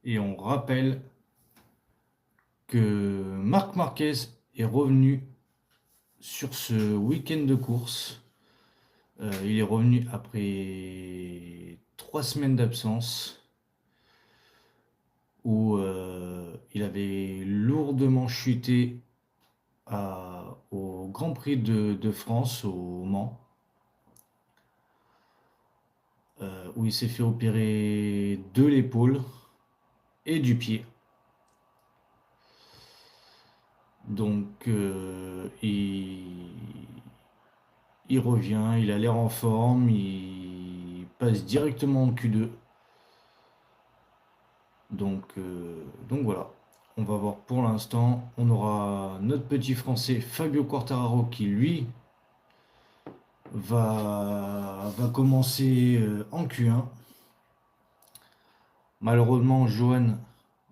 Et on rappelle que Marc Marquez est revenu sur ce week-end de course. Il est revenu après 3 semaines d'absence où il avait lourdement chuté au Grand Prix de France au Mans, où il s'est fait opérer de l'épaule et du pied. Donc il revient, il a l'air en forme, il passe directement en Q2. Donc voilà, on va voir pour l'instant. On aura notre petit Français Fabio Quartararo qui lui va commencer en Q1. Malheureusement, Johan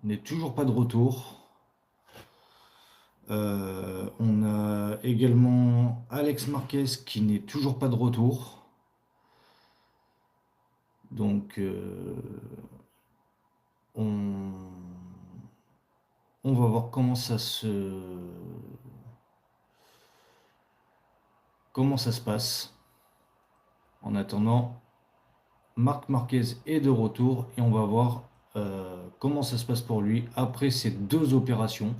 n'est toujours pas de retour. On a également Alex Marquez qui n'est toujours pas de retour. Donc on va voir comment ça se passe. En attendant, Marc Marquez est de retour et on va voir comment ça se passe pour lui après ces 2 opérations.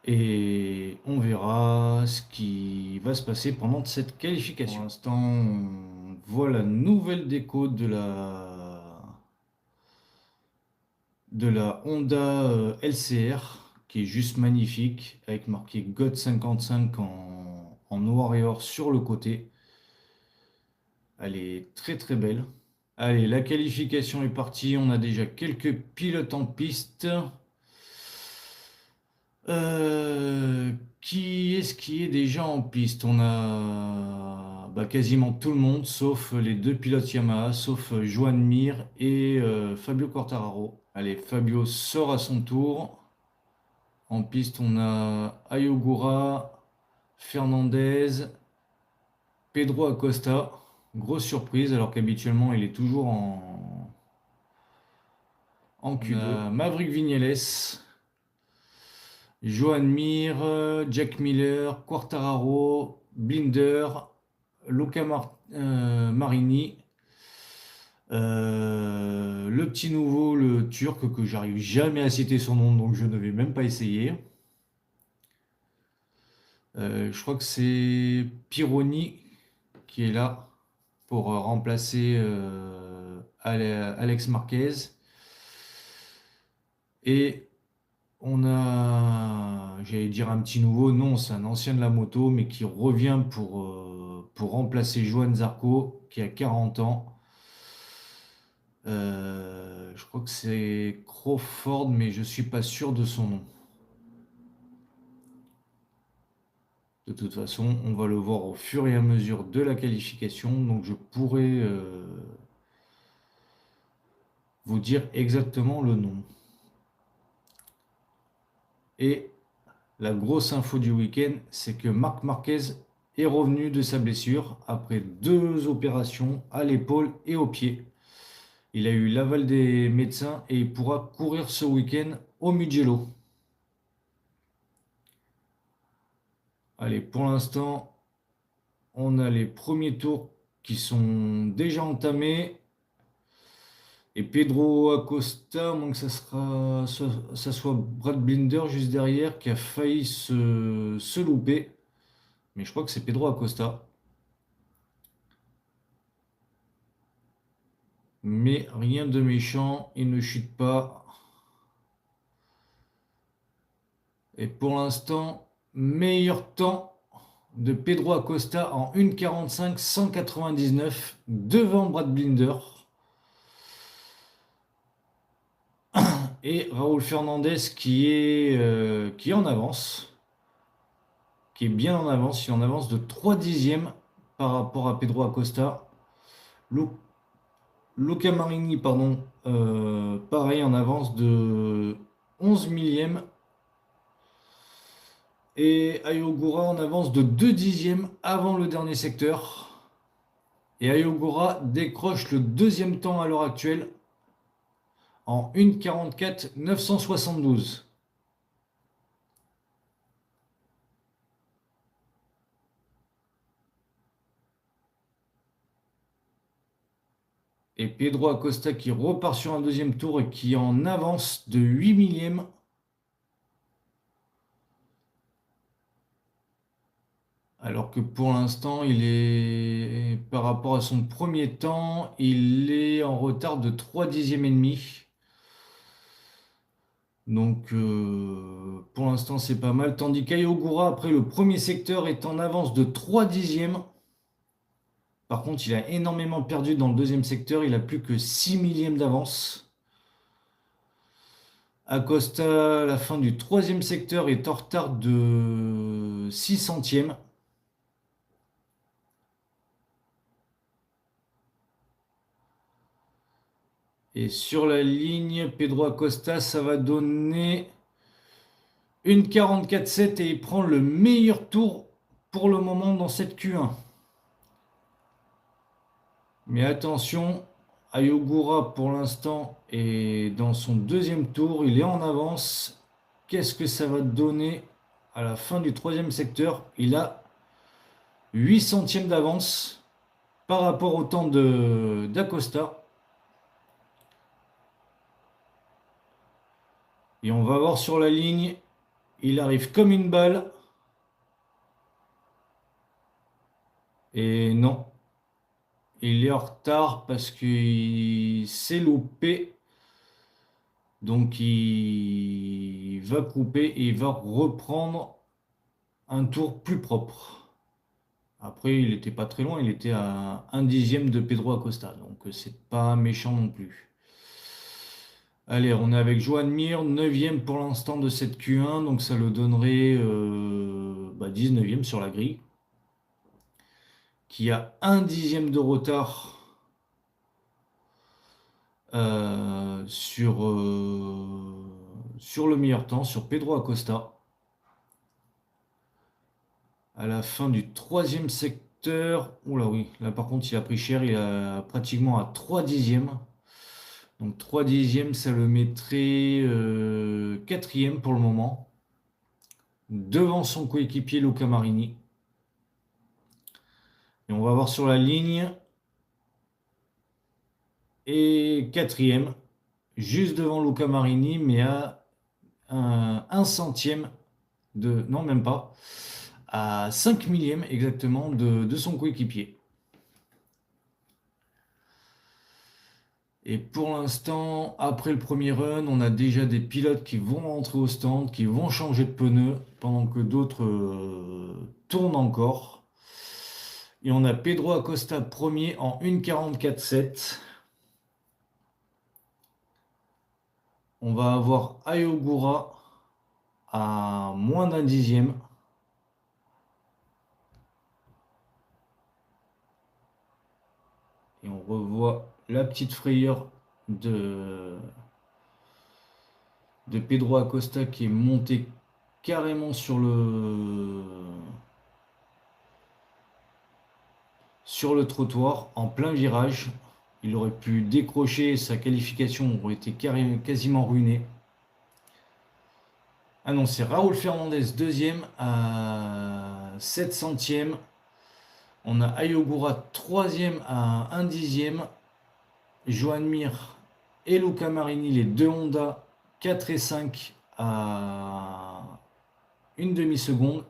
Et on verra ce qui va se passer pendant cette qualification. Pour l'instant, on voit la nouvelle déco de la Honda LCR qui est juste magnifique avec marqué God 55 en noir et or sur le côté. Elle est très très belle. Allez, la qualification est partie. On a déjà quelques pilotes en piste. Qui est-ce qui est déjà en piste? On a quasiment tout le monde, sauf les 2 pilotes Yamaha, sauf Joan Mir et Fabio Quartararo. Allez, Fabio sort à son tour. En piste, on a Ayogura, Fernandez, Pedro Acosta. Grosse surprise, alors qu'habituellement, il est toujours en Q2. On a Maverick Viñales, Joan Mir, Jack Miller, Quartararo, Blinder, Luca Marini, le petit nouveau, le turc, que j'arrive jamais à citer son nom, donc je ne vais même pas essayer. Je crois que c'est Pironi qui est là pour remplacer Alex Marquez. Et on a, j'allais dire un petit nouveau, non, c'est un ancien de la moto, mais qui revient pour remplacer Johan Zarco, qui a 40 ans. Je crois que c'est Crawford, mais je suis pas sûr de son nom. De toute façon, on va le voir au fur et à mesure de la qualification, donc je pourrai vous dire exactement le nom. Et la grosse info du week-end, c'est que Marc Marquez est revenu de sa blessure après 2 opérations à l'épaule et au pied. Il a eu l'aval des médecins et il pourra courir ce week-end au Mugello. Allez, pour l'instant, on a les premiers tours qui sont déjà entamés. Et Pedro Acosta, moins que ça soit Brad Binder juste derrière qui a failli se louper. Mais je crois que c'est Pedro Acosta. Mais rien de méchant, il ne chute pas. Et pour l'instant, meilleur temps de Pedro Acosta en 1,45 199 devant Brad Binder. Et Raúl Fernandez qui est en avance, qui est bien en avance, il est en avance de 3 dixièmes par rapport à Pedro Acosta. Luca Marini, pardon, pareil en avance de 11 millièmes. Et Ayogura en avance de 2 dixièmes avant le dernier secteur. Et Ayogura décroche le 2e temps à l'heure actuelle en 1,44 972. Et Pedro Acosta qui repart sur un deuxième tour et qui en avance de 8 millièmes. Alors que pour l'instant, il est, par rapport à son premier temps, il est en retard de 3 dixièmes et demi. Donc pour l'instant, c'est pas mal. Tandis qu'Ayogura, après le premier secteur, est en avance de 3 dixièmes. Par contre, il a énormément perdu dans le deuxième secteur. Il a plus que 6 millièmes d'avance. Acosta, à la fin du troisième secteur, est en retard de 6 centièmes. Et sur la ligne, Pedro Acosta, ça va donner une 44,7 et il prend le meilleur tour pour le moment dans cette Q1. Mais attention, Ayogura pour l'instant est dans son deuxième tour, il est en avance. Qu'est-ce que ça va donner à la fin du troisième secteur? Il a 8 centièmes d'avance par rapport au temps d'Acosta. Et on va voir sur la ligne, il arrive comme une balle. Et non, il est en retard parce qu'il s'est loupé. Donc il va couper et il va reprendre un tour plus propre. Après, il n'était pas très loin, il était à un dixième de Pedro Acosta. Donc c'est pas méchant non plus. Allez, on est avec Joan Mir, 9e pour l'instant de cette Q1. Donc ça le donnerait 19e sur la grille. Qui a un dixième de retard sur le meilleur temps, sur Pedro Acosta. À la fin du troisième secteur, oula oui, là par contre il a pris cher, il a pratiquement à 3 dixièmes. Donc 3 dixièmes, ça le mettrait quatrième pour le moment, devant son coéquipier Luca Marini. Et on va voir sur la ligne, et quatrième, juste devant Luca Marini, mais à un centième de, non même pas, à 5 millièmes exactement de son coéquipier. Et pour l'instant, après le premier run, on a déjà des pilotes qui vont rentrer au stand, qui vont changer de pneus, pendant que d'autres tournent encore. Et on a Pedro Acosta premier en 1,44,7. On va avoir Ayogura à moins d'un dixième. Et on revoit la petite frayeur de Pedro Acosta qui est monté carrément sur le trottoir en plein virage. Il aurait pu décrocher, sa qualification aurait été quasiment ruinée. Ah non, c'est Raúl Fernandez, deuxième à 7 centièmes. On a Ayogura, troisième à 1 dixième. Joan Mir et Luca Marini, les deux Honda, 4 et 5 à une demi-seconde.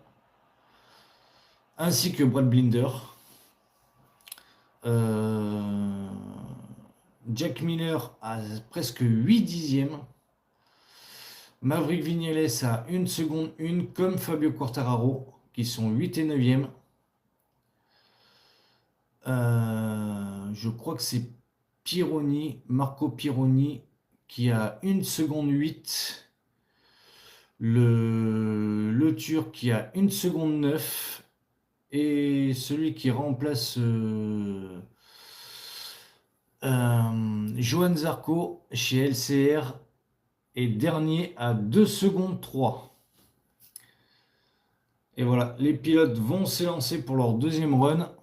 Ainsi que Brad Binder. Jack Miller à presque 8 dixièmes. Maverick Viñales à 1 seconde 1, comme Fabio Quartararo, qui sont 8 et 9e. Je crois que c'est Marco Pironi, qui a 1 seconde 8. Le Turc qui a 1 seconde 9. Et celui qui remplace Johan Zarco chez LCR est dernier à 2 secondes 3. Et voilà, les pilotes vont s'élancer pour leur deuxième run.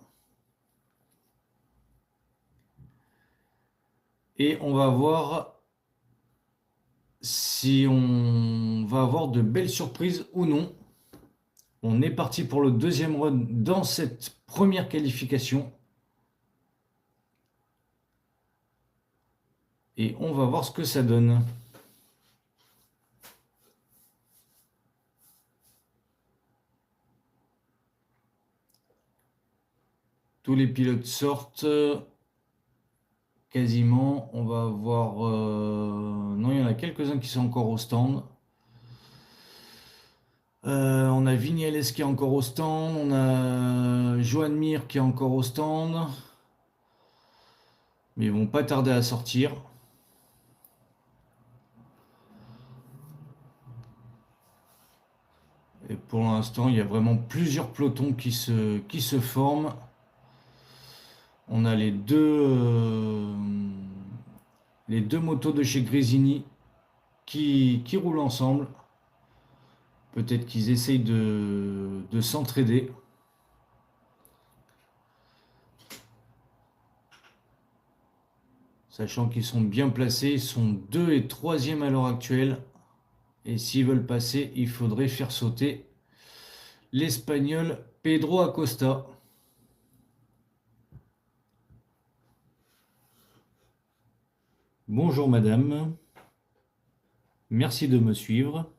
Et on va voir si on va avoir de belles surprises ou non. On est parti pour le deuxième run dans cette première qualification. Et on va voir ce que ça donne. Tous les pilotes sortent. Quasiment. On va avoir... Non, il y en a quelques-uns qui sont encore au stand. On a Vignales qui est encore au stand. On a Joan Mir qui est encore au stand. Mais ils vont pas tarder à sortir. Et pour l'instant, il y a vraiment plusieurs pelotons qui se forment. On a les deux motos de chez Grésini qui roulent ensemble. Peut-être qu'ils essayent de s'entraider. Sachant qu'ils sont bien placés, ils sont 2 et 3e à l'heure actuelle. Et s'ils veulent passer, il faudrait faire sauter l'Espagnol Pedro Acosta. Bonjour madame, merci de me suivre.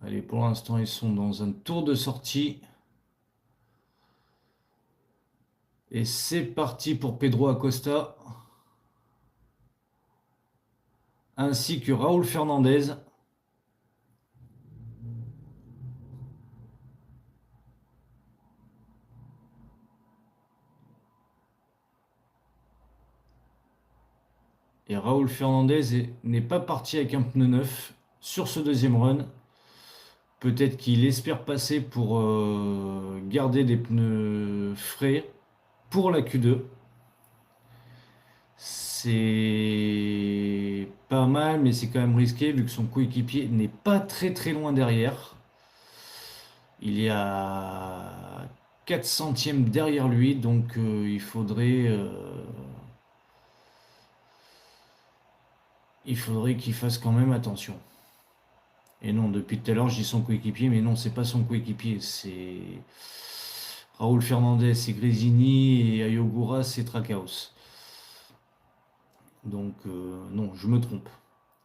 Allez, pour l'instant, ils sont dans un tour de sortie. Et c'est parti pour Pedro Acosta. Ainsi que Raúl Fernandez. Et Raúl Fernandez n'est pas parti avec un pneu neuf sur ce deuxième run. Peut-être qu'il espère passer pour garder des pneus frais pour la Q2. C'est pas mal, mais c'est quand même risqué vu que son coéquipier n'est pas très très loin derrière. Il est à 4 centièmes derrière lui, donc il faudrait qu'il fasse quand même attention. Et non, depuis tout à l'heure, je dis son coéquipier, mais non, c'est pas son coéquipier, c'est Raúl Fernandez, c'est Grésini et Ayogura, c'est Tracaos. Donc non, je me trompe.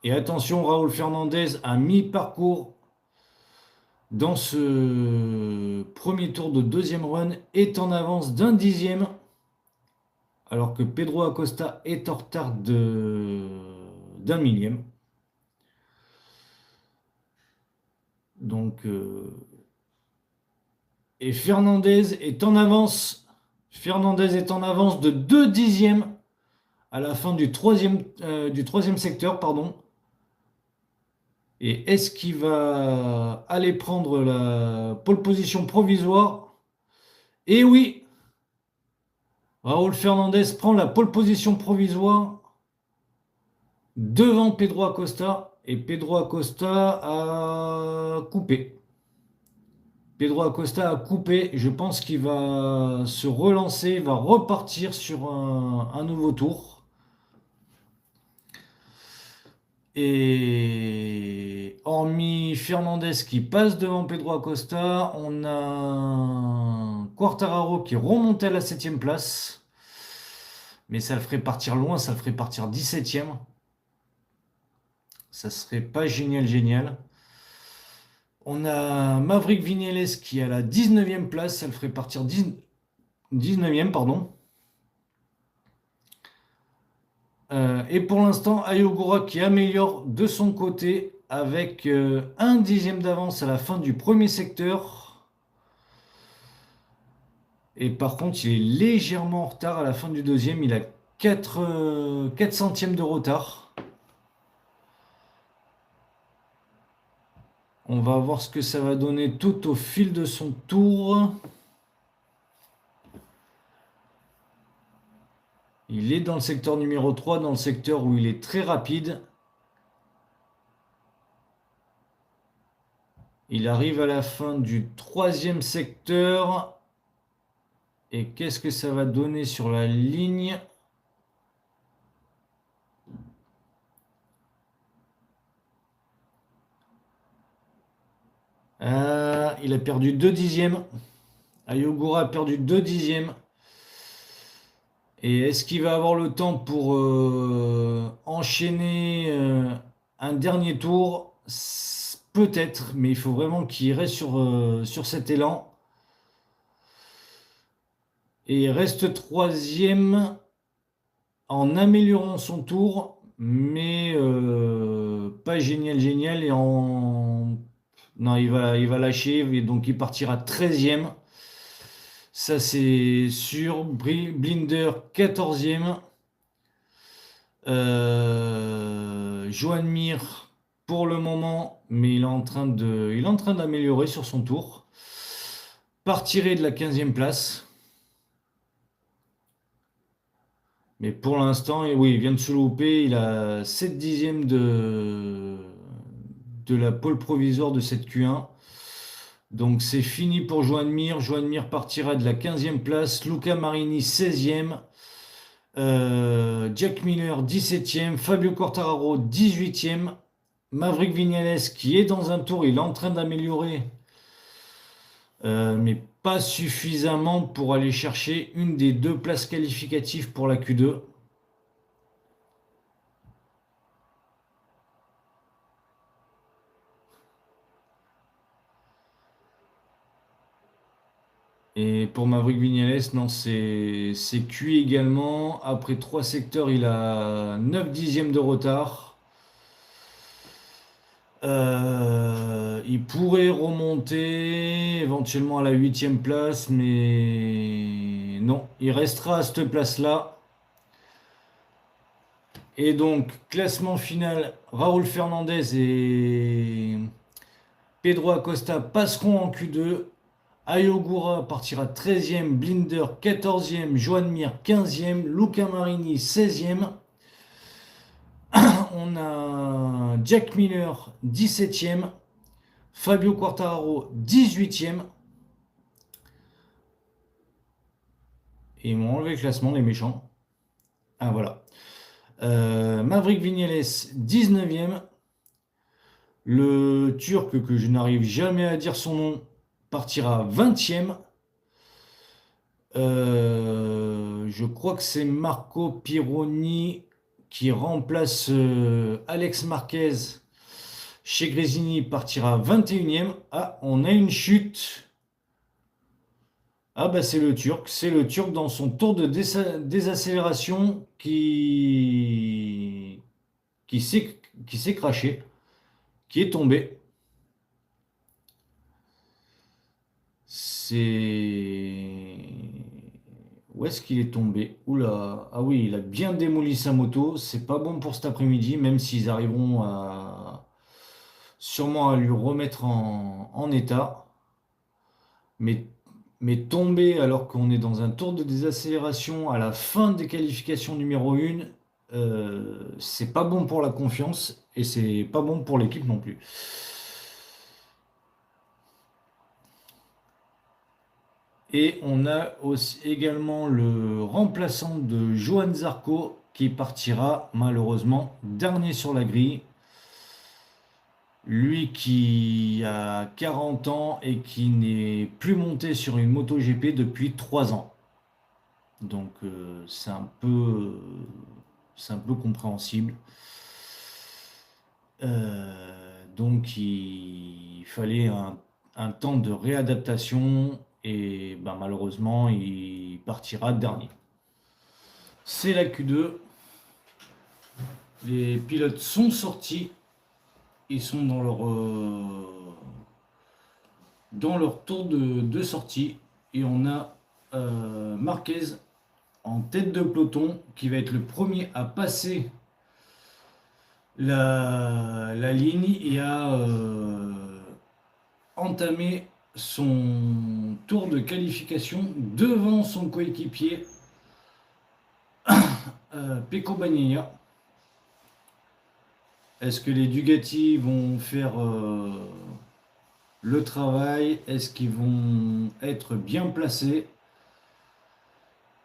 Et attention, Raúl Fernandez à mi-parcours dans ce premier tour de deuxième run est en avance d'un dixième, alors que Pedro Acosta est en retard d'un millième. Donc, et Fernandez est en avance. Fernandez est en avance de 2 dixièmes à la fin du troisième secteur, pardon. Et est-ce qu'il va aller prendre la pole position provisoire? Eh oui, Raúl Fernandez prend la pole position provisoire devant Pedro Acosta. Et Pedro Acosta a coupé. Pedro Acosta a coupé. Je pense qu'il va se relancer, va repartir sur un nouveau tour. Et hormis Fernandez qui passe devant Pedro Acosta, on a Quartararo qui est remonté à la 7e place. Mais ça le ferait partir loin, ça le ferait partir 17e. Ça serait pas génial, génial. On a Maverick Viñales qui est à la 19e place, ça le ferait partir 19e, pardon. Et pour l'instant, Ayogura qui améliore de son côté avec un dixième d'avance à la fin du premier secteur. Et par contre, il est légèrement en retard à la fin du deuxième. Il a 4 centièmes de retard. On va voir ce que ça va donner tout au fil de son tour. Il est dans le secteur numéro 3, dans le secteur où il est très rapide. Il arrive à la fin du troisième secteur. Et qu'est-ce que ça va donner sur la ligne? Il a perdu 2 dixièmes. Ayogura a perdu 2 dixièmes. Et est-ce qu'il va avoir le temps pour enchaîner un dernier tour? Peut-être, mais il faut vraiment qu'il reste sur cet élan. Et il reste troisième en améliorant son tour, mais pas génial, génial. Non, il va lâcher, et donc il partira treizième. Ça, c'est sûr. Blinder, quatorzième. Joan Mir, pour le moment, mais il est en train d'améliorer sur son tour. Partirait de la 15e place. Mais pour l'instant, oui, il vient de se louper. Il a 7 dixièmes de la pole provisoire de cette Q1. Donc c'est fini pour Joan Mir. Joan Mir partira de la 15e place. Luca Marini, 16e. Jack Miller, 17e. Fabio Quartararo, 18e. Maverick Viñales, qui est dans un tour, il est en train d'améliorer, mais pas suffisamment pour aller chercher une des 2 places qualificatives pour la Q2. Et pour Maverick Viñales, non, c'est cuit également. Après 3 secteurs, il a 9 dixièmes de retard. Il pourrait remonter éventuellement à la 8e place, mais non, il restera à cette place-là. Et donc, classement final, Raúl Fernandez et Pedro Acosta passeront en Q2. Ayogura partira 13e, Blinder 14e, Joan Mir 15e, Luca Marini 16e. On a Jack Miller 17e, Fabio Quartararo 18e. Et ils m'ont enlevé le classement, les méchants. Ah voilà. Maverick Viñales 19e. Le Turc, que je n'arrive jamais à dire son nom, partira 20e. Je crois que c'est Marco Pironi qui remplace Alex Marquez chez Gresini, partira 21e. Ah, on a une chute. Ah bah c'est le Turc dans son tour de désaccélération qui s'est craché, qui est tombé. Où est-ce qu'il est tombé? Oula, ah oui, il a bien démoli sa moto. C'est pas bon pour cet après-midi, même s'ils arriveront sûrement à lui remettre en état. Mais, mais tomber alors qu'on est dans un tour de désaccélération à la fin des qualifications numéro 1, c'est pas bon pour la confiance et c'est pas bon pour l'équipe non plus. Et on a aussi également le remplaçant de Johan Zarco qui partira malheureusement dernier sur la grille. Lui qui a 40 ans et qui n'est plus monté sur une moto GP depuis 3 ans. Donc c'est un peu compréhensible. Donc il fallait un temps de réadaptation et ben, malheureusement il partira dernier. C'est la Q2. Les pilotes sont sortis. Ils sont dans leur tour de sortie. Et on a Marquez en tête de peloton qui va être le premier à passer la ligne et à entamer son tour de qualification devant son coéquipier Pecco Bagnaia. Est-ce que les Ducati vont faire le travail? Est-ce qu'ils vont être bien placés?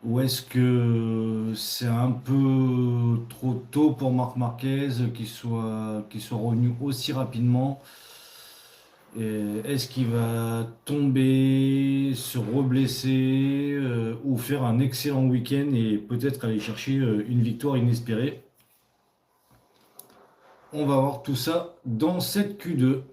Ou est-ce que c'est un peu trop tôt pour Marc Marquez qu'il soit revenu aussi rapidement? Et est-ce qu'il va tomber, se reblesser ou faire un excellent week-end et peut-être aller chercher une victoire inespérée? On va voir tout ça dans cette Q2.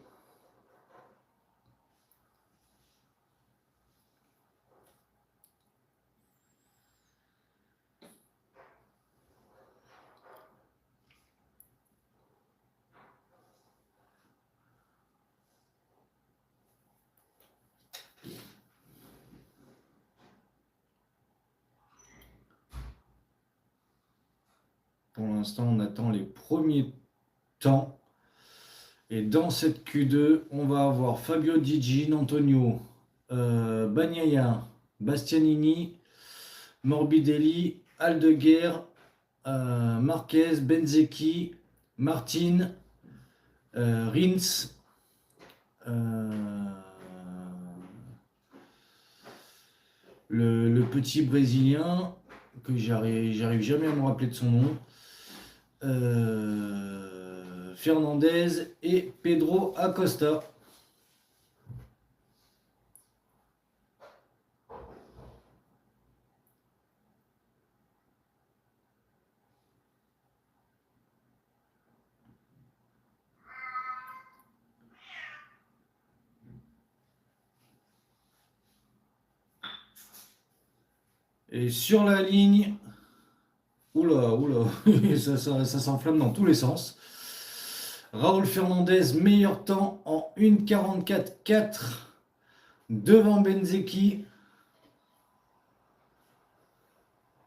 Pour l'instant, on attend les premiers temps. Et dans cette Q2, on va avoir Fabio Di Gin, Antonio, Bagnaia, Bastianini, Morbidelli, Aldeguer, Marquez, Benzecchi, Martin, Rins, euh, le petit Brésilien, que j'arrive jamais à me rappeler de son nom, Fernandez et Pedro Acosta. Et sur la ligne, oula, oula, ça s'enflamme dans tous les sens. Raoul Fernandez, meilleur temps en 1,44,4 devant Benzecchi.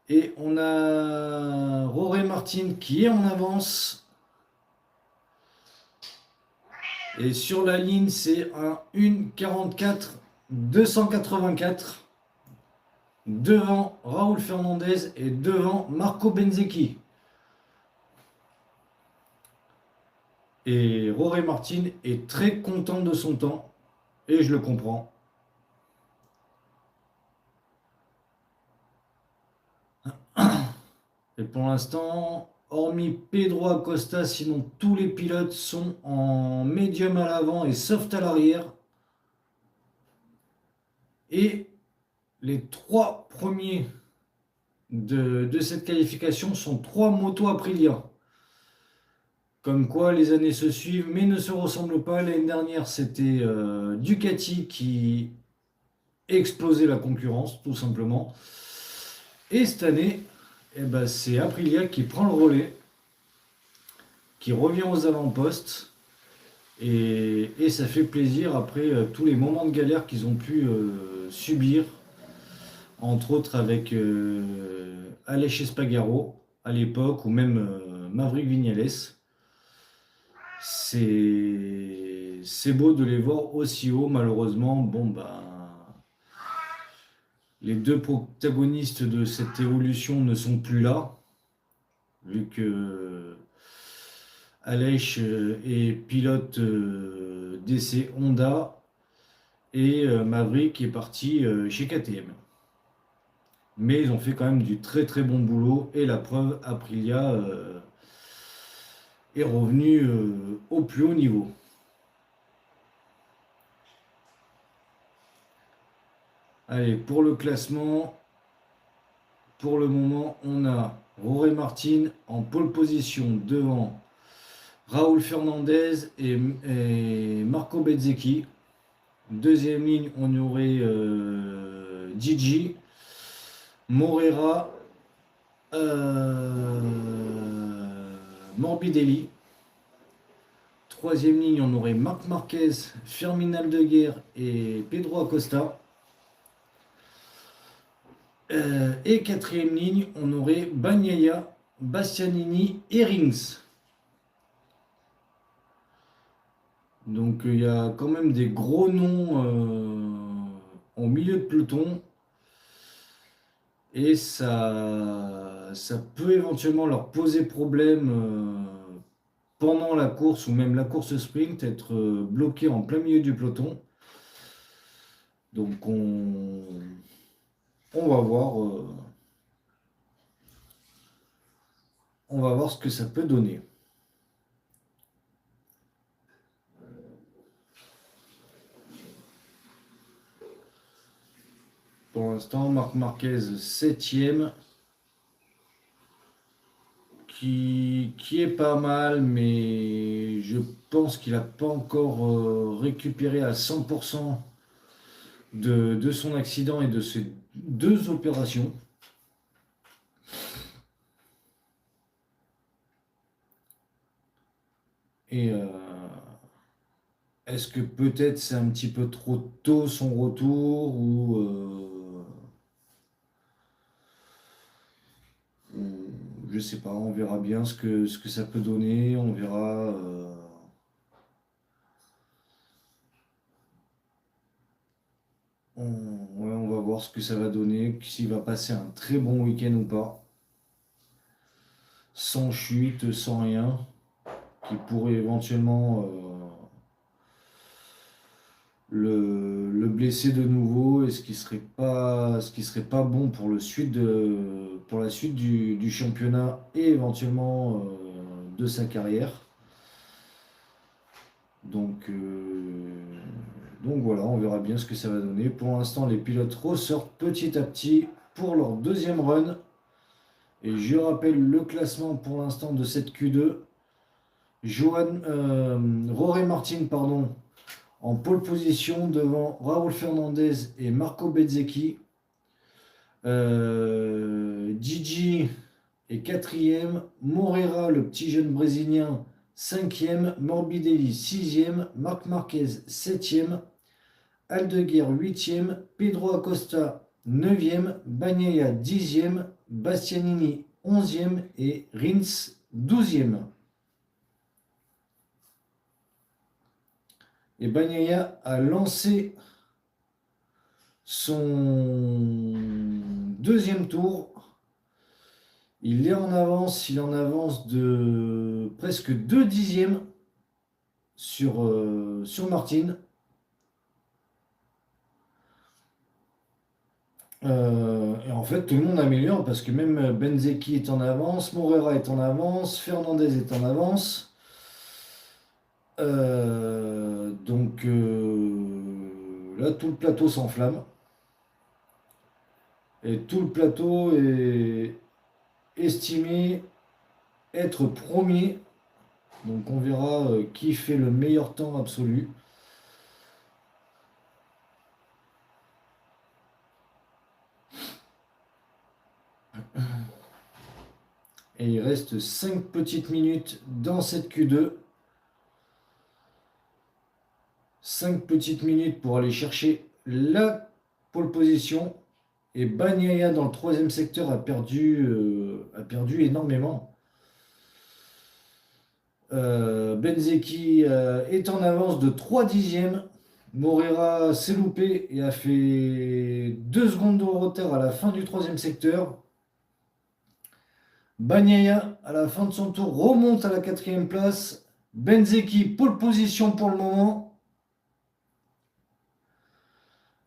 Et on a Roré Martin qui est en avance. Et sur la ligne, c'est un 1,44,284 devant Raoul Fernandez et devant Marco Benzecchi. Et Roré Martin est très content de son temps. Et je le comprends. Et pour l'instant, hormis Pedro Acosta, sinon tous les pilotes sont en médium à l'avant et soft à l'arrière. Et les trois premiers de cette qualification sont trois motos Aprilia. Comme quoi les années se suivent mais ne se ressemblent pas. L'année dernière, c'était Ducati qui explosait la concurrence, tout simplement. Et cette année, eh ben, c'est Aprilia qui prend le relais, qui revient aux avant-postes. Et ça fait plaisir après tous les moments de galère qu'ils ont pu subir, entre autres avec Aleix Espargaro à l'époque, ou même Maverick Viñales. C'est beau de les voir aussi haut. Malheureusement, bon, ben, les deux protagonistes de cette évolution ne sont plus là, vu que Aleix est pilote d'essai Honda et Maverick est parti chez KTM. Mais ils ont fait quand même du très très bon boulot et la preuve, Aprilia est revenu au plus haut niveau. Allez, pour le classement, pour le moment, on a Roré Martin en pole position devant Raoul Fernandez et Marco Bezzecchi. Deuxième ligne, on aurait Gigi, Morera, Morbidelli. Troisième ligne, on aurait Marc Marquez, Fermin Aldeguer et Pedro Acosta. Et quatrième ligne, on aurait Bagnaia, Bastianini et Rins. Donc il y a quand même des gros noms au milieu de peloton. Et ça peut éventuellement leur poser problème pendant la course ou même la course sprint, être bloqué en plein milieu du peloton. Donc on va voir, on va voir ce que ça peut donner. Pour l'instant, Marc Marquez 7e, qui est pas mal, mais je pense qu'il n'a pas encore récupéré à 100% de son accident et de ses 2 opérations. Et est-ce que peut-être c'est un petit peu trop tôt son retour ou je sais pas, on verra bien ce que ça peut donner, on verra. Ouais, on va voir ce que ça va donner, s'il va passer un très bon week-end ou pas, sans chute, sans rien, qui pourrait éventuellement le blesser de nouveau, et ce qui serait pas bon pour pour la suite du championnat et éventuellement de sa carrière. Donc, donc voilà, on verra bien ce que ça va donner. Pour l'instant, les pilotes ressortent petit à petit pour leur deuxième run. Et je rappelle le classement pour l'instant de cette Q2. Rory Martin, pardon, en pole position devant Raúl Fernandez et Marco Bezzecchi. Gigi est 4e. Moreira, le petit jeune brésilien, 5e. Morbidelli, 6e. Marc Marquez, 7e. Aldeguer, 8e. Pedro Acosta, 9e. Bagnaia, 10e. Bastianini, 11e. Et Rins, 12e. Et Bagnaia a lancé son deuxième tour. Il est en avance, il est en avance de presque 2 dixièmes sur Martin. Et en fait, tout le monde améliore parce que même Bezzecchi est en avance, Moreira est en avance, Fernandez est en avance. Donc là, tout le plateau s'enflamme. Et tout le plateau est estimé être premier. Donc on verra qui fait le meilleur temps absolu. Et il reste 5 petites minutes dans cette Q2. 5 petites minutes pour aller chercher la pole position. Et Bagnaia dans le troisième secteur a perdu énormément. Bezzecchi est en avance de 3 dixièmes. Moreira s'est loupé et a fait 2 secondes de retard à la fin du troisième secteur. Bagnaia, à la fin de son tour, remonte à la 4e place. Bezzecchi, pole position pour le moment.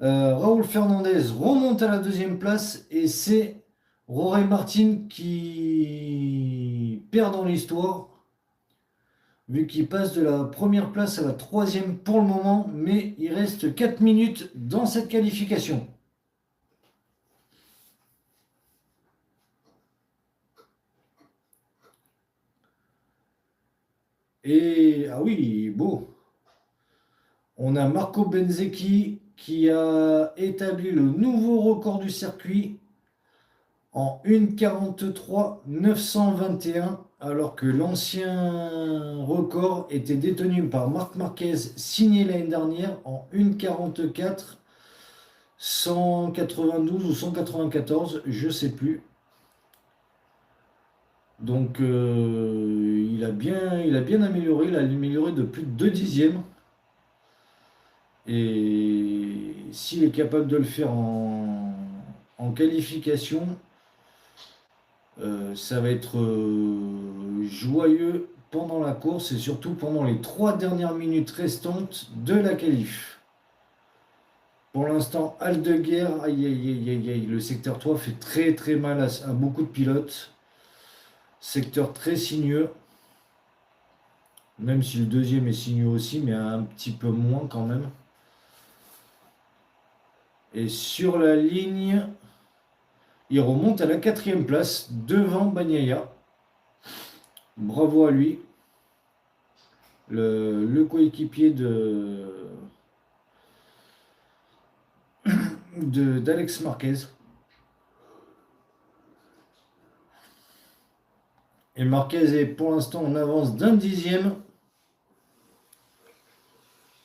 Raúl Fernandez remonte à la 2e place. Et c'est Rory Martin qui perd dans l'histoire, vu qu'il passe de la première place à la 3e pour le moment. Mais il reste 4 minutes dans cette qualification. Et, ah oui, beau. On a Marco Bezzecchi qui a établi le nouveau record du circuit en 1,43 921, alors que l'ancien record était détenu par Marc Marquez, signé l'année dernière en 1,44 192 ou 194, je ne sais plus. Donc il a bien amélioré, il a amélioré de plus de 2 dixièmes. Et s'il est capable de le faire en qualification, ça va être joyeux pendant la course et surtout pendant les 3 dernières minutes restantes de la qualif. Pour l'instant, halte de guerre, aïe, aïe, aïe, aïe, aïe. Le secteur 3 fait très très mal à beaucoup de pilotes. Secteur très sinueux, même si le deuxième est sinueux aussi, mais un petit peu moins quand même. Et sur la ligne, il remonte à la 4e place devant Bagnaia. Bravo à lui. Le coéquipier d'Alex Marquez. Et Marquez est pour l'instant en avance d'un dixième,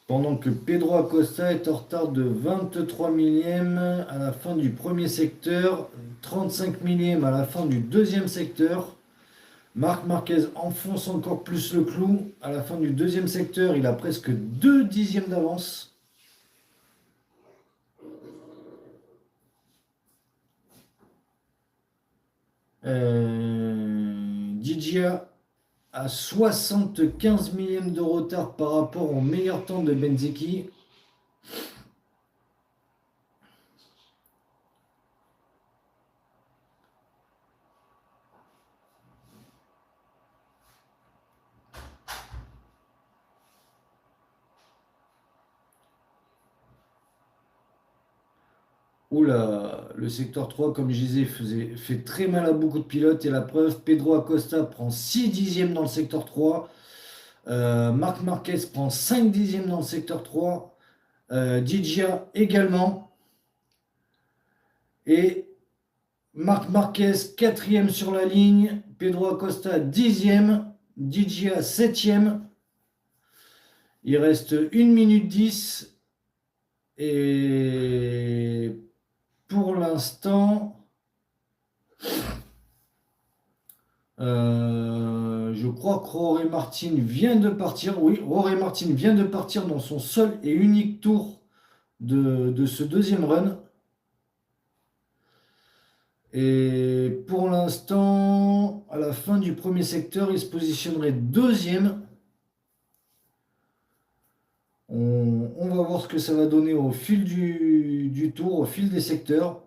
pendant que Pedro Acosta est en retard de 23 millièmes à la fin du premier secteur, 35 millièmes à la fin du deuxième secteur. Marc Marquez enfonce encore plus le clou. À la fin du deuxième secteur, il a presque 2 dixièmes d'avance. Digia à 75 millièmes de retard par rapport au meilleur temps de Benzeki. Oula, le secteur 3, comme je disais, fait très mal à beaucoup de pilotes. Et la preuve, Pedro Acosta prend 6 dixièmes dans le secteur 3. Marc Marquez prend 5 dixièmes dans le secteur 3. Digia également. Et Marc Marquez, 4e sur la ligne. Pedro Acosta, 10e. Digia, 7e. Il reste 1 minute 10. Et pour l'instant, je crois que Rory Martin vient de partir. Oui, Rory Martin vient de partir dans son seul et unique tour de ce deuxième run. Et pour l'instant, à la fin du premier secteur, il se positionnerait deuxième. On va voir ce que ça va donner au fil du tour, au fil des secteurs.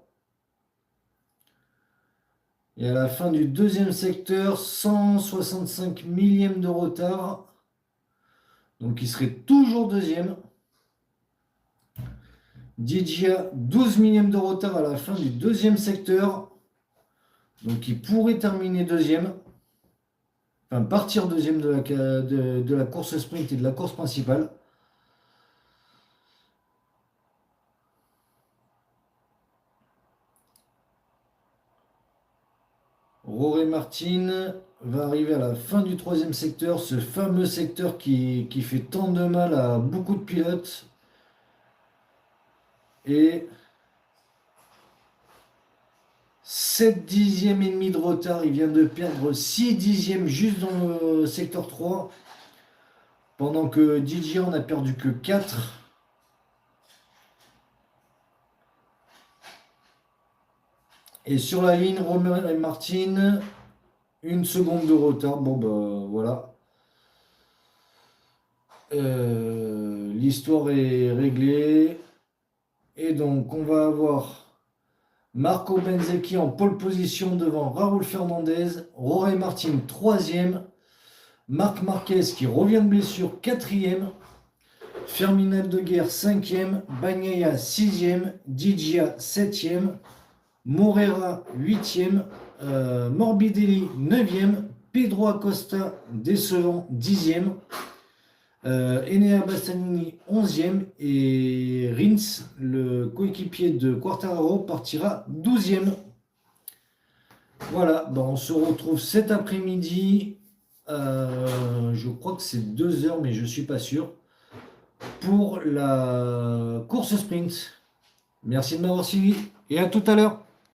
Et à la fin du deuxième secteur, 165 millièmes de retard. Donc il serait toujours deuxième. Digia, 12 millièmes de retard à la fin du deuxième secteur. Donc il pourrait terminer deuxième. Enfin, partir deuxième de la course sprint et de la course principale. Rory Martin va arriver à la fin du troisième secteur, ce fameux secteur qui fait tant de mal à beaucoup de pilotes. Et 7 dixièmes et demi de retard, il vient de perdre 6 dixièmes juste dans le secteur 3, pendant que Didier en a perdu que 4. Et sur la ligne, Romain et Martin, 1 seconde de retard. Bon, bah voilà. L'histoire est réglée. Et donc, on va avoir Marco Bezzecchi en pole position devant Raúl Fernandez. Rory Martin, 3e. Marc Marquez qui revient de blessure, 4e. Fermin Aldeguer, 5e. Bagnaia, 6e. Digia, 7e. Morera, 8e. Morbidelli, 9e. Pedro Acosta, décevant, 10e. Enea Bastianini, 11e. Et Rins, le coéquipier de Quartararo, partira 12e. Voilà, on se retrouve cet après-midi. Je crois que c'est 2 heures, mais je ne suis pas sûr. Pour la course sprint. Merci de m'avoir suivi et à tout à l'heure.